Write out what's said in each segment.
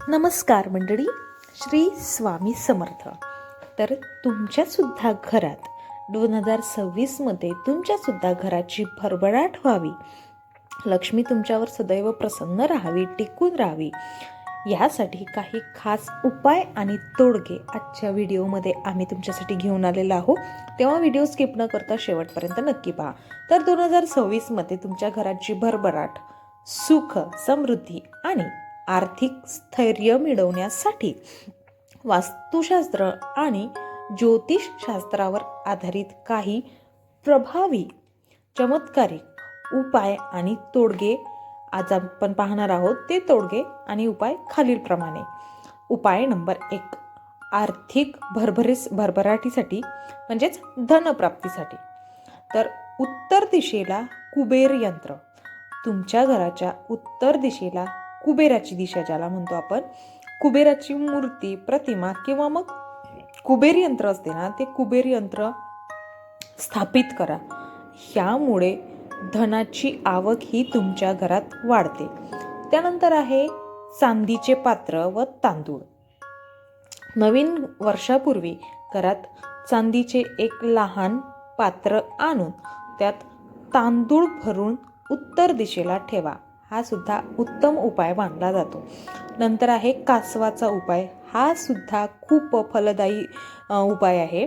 नमस्कार मंडळी, श्री स्वामी समर्थ. तर तुमच्यासुद्धा घरात 2026मध्ये तुमच्यासुद्धा घराची भरभराट व्हावी, लक्ष्मी तुमच्यावर सदैव प्रसन्न राहावी, टिकून राहावी, यासाठी काही खास उपाय आणि तोडगे आजच्या व्हिडिओमध्ये आम्ही तुमच्यासाठी घेऊन आलेलो आहोत. तेव्हा व्हिडिओ स्किप न करता शेवटपर्यंत नक्की पहा. तर 2026मध्ये तुमच्या घराची भरभराट, सुख, समृद्धी आणि आर्थिक स्थैर्य मिळवण्यासाठी वास्तुशास्त्र आणि ज्योतिषशास्त्रावर आधारित काही प्रभावी चमत्कारिक उपाय आणि तोडगे आज आपण पाहणार आहोत. ते तोडगे आणि उपाय खालीलप्रमाणे. उपाय नंबर 1, आर्थिक भरभराटीसाठी म्हणजेच धनप्राप्तीसाठी. तर उत्तर दिशेला कुबेर यंत्र. तुमच्या घराच्या उत्तर दिशेला कुबेराची दिशा ज्याला म्हणतो आपण, कुबेराची मूर्ती, प्रतिमा किंवा मग कुबेर यंत्र असते ना, ते कुबेर यंत्र स्थापित करा. ह्यामुळे धनाची आवक ही तुमच्या घरात वाढते. त्यानंतर आहे चांदीचे पात्र व तांदूळ. नवीन वर्षापूर्वी घरात चांदीचे एक लहान पात्र आणून त्यात तांदूळ भरून उत्तर दिशेला ठेवा. हा सुद्धा उत्तम उपाय मानला जातो. नंतर आहे कासवाचा उपाय. हा सुद्धा खूप फलदायी उपाय आहे.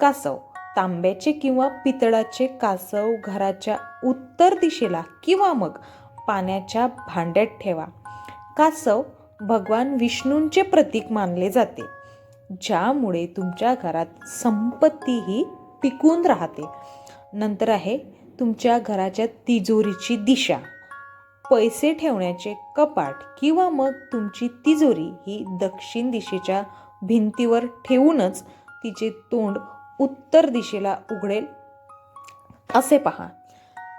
कासव, तांब्याचे किंवा पितळाचे कासव घराच्या उत्तर दिशेला किंवा मग पाण्याच्या भांड्यात ठेवा. कासव भगवान विष्णूंचे प्रतीक मानले जाते, ज्यामुळे तुमच्या घरात संपत्तीही टिकून राहते. नंतर आहे तुमच्या घराच्या तिजोरीची दिशा. पैसे ठेवण्याचे कपाट किंवा मग तुमची तिजोरी ही दक्षिण दिशेच्या भिंतीवर ठेवूनच तिचे तोंड उत्तर दिशेला उघडेल असे पहा.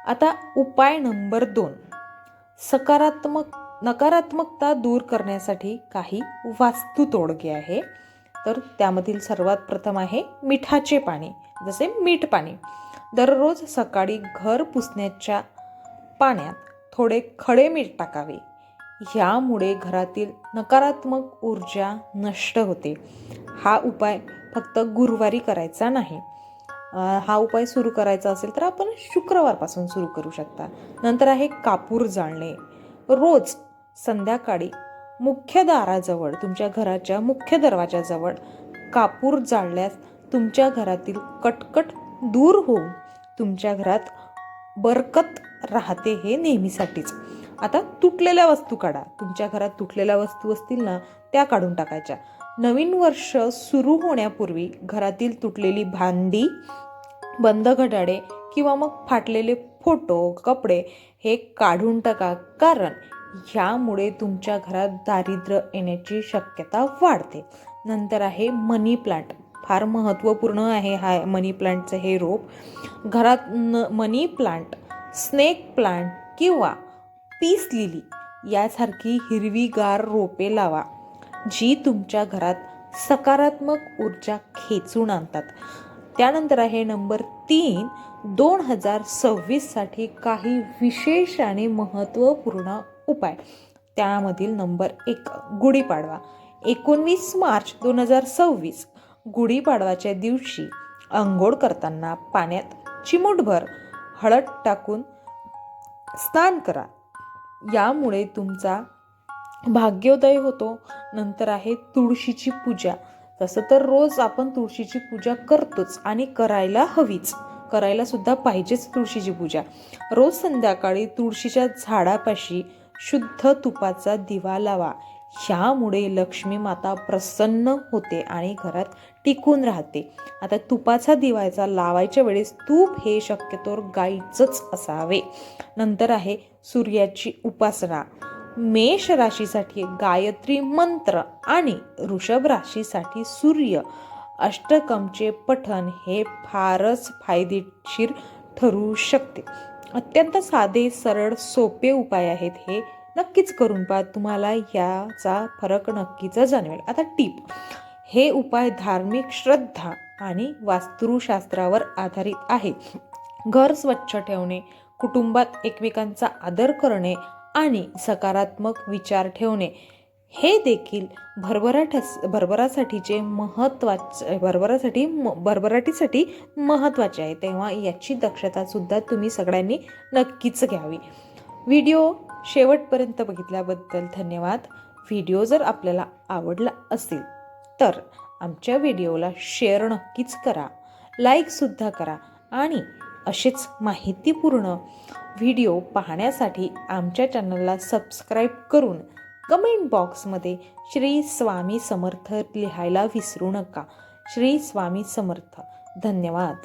आता उपाय नंबर 2, नकारात्मकता दूर करण्यासाठी काही वास्तू तोडगे आहे. तर त्यामधील सर्वात प्रथम आहे मिठाचे पाणी, जसे मीठ पाणी. दररोज सकाळी घर पुसण्याच्या पाण्यात थोडे खडे मीठ टाकावे. ह्यामुळे घरातील नकारात्मक ऊर्जा नष्ट होते. हा उपाय फक्त गुरुवारी करायचा नाही. हा उपाय सुरू करायचा असेल तर आपण शुक्रवारपासून सुरू करू शकता. नंतर आहे कापूर जाळणे. रोज संध्याकाळी मुख्य दाराजवळ, तुमच्या घराच्या मुख्य दरवाजाजवळ कापूर जाळल्यास तुमच्या घरातील कटकट दूर होऊन तुमच्या घरात बरकत राहते, हे नेहमीसाठीच. आता तुटलेल्या वस्तू काढा. तुमच्या घरात तुटलेल्या वस्तू असतील ना, त्या काढून टाकायच्या. नवीन वर्ष सुरू होण्यापूर्वी घरातील तुटलेली भांडी, बंद घड्याळे किंवा मग फाटलेले फोटो, कपडे हे काढून टाका, कारण ह्यामुळे तुमच्या घरात दारिद्र्य येण्याची शक्यता वाढते. नंतर आहे मनी प्लांट. फार महत्त्वपूर्ण आहे हा मनी प्लांटचं हे रोप. घरात मनी प्लांट, स्नेक प्लांट किंवा पीस लिली यासारखी हिरवीगार रोपे लावा, जी तुमच्या घरात सकारात्मक ऊर्जा खेचून आणतात. त्यानंतर आहे नंबर 3, 2026साठी काही विशेष आणि महत्त्वपूर्ण उपाय. त्यामधील नंबर 1, गुढीपाडवा. 19 मार्च 2026 गुढीपाडवाच्या दिवशी अंघोळ करताना पाण्यात चिमूटभर हळद टाकून स्नान करा. यामुळे तुमचा भाग्योदय होतो. नंतर आहे तुळशीची पूजा. तसं तर रोज आपण तुळशीची पूजा करतोच आणि करायला हवीच, करायला सुद्धा पाहिजेच तुळशीची पूजा. रोज संध्याकाळी तुळशीच्या झाडापाशी शुद्ध तुपाचा दिवा लावा. ह्यामुळे लक्ष्मी माता प्रसन्न होते आणि घरात टिकून राहते. आता तुपाचा दिवाचा लावायच्या वेळेस तूप हे शक्यतोवर गाईचंच असावे. नंतर आहे सूर्याची उपासना. मेष राशीसाठी गायत्री मंत्र आणि वृषभ राशीसाठी सूर्य अष्टकमचे पठण हे फारच फायदेशीर ठरू शकते. अत्यंत साधे, सरळ, सोपे उपाय आहेत हे. नक्कीच करून पहा, तुम्हाला याचा फरक नक्कीच जाणवेल. आता टीप. हे उपाय धार्मिक श्रद्धा आणि वास्तुशास्त्रावर आधारित आहेत. घर स्वच्छ ठेवणे, कुटुंबात एकमेकांचा आदर करणे आणि सकारात्मक विचार ठेवणे हे देखील भरभराटीसाठी महत्त्वाचे आहे. तेव्हा याची दक्षतासुद्धा तुम्ही सगळ्यांनी नक्कीच घ्यावी. व्हिडिओ शेवटपर्यंत बघितल्याबद्दल धन्यवाद. व्हिडिओ जर आपल्याला आवडला असेल तर आमच्या व्हिडिओला शेअर नक्कीच करा, लाईकसुद्धा करा आणि असेच माहितीपूर्ण व्हिडिओ पाहण्यासाठी आमच्या चॅनलला सबस्क्राईब करून कमेंट बॉक्समध्ये श्री स्वामी समर्थ लिहायला विसरू नका. श्री स्वामी समर्थ. धन्यवाद.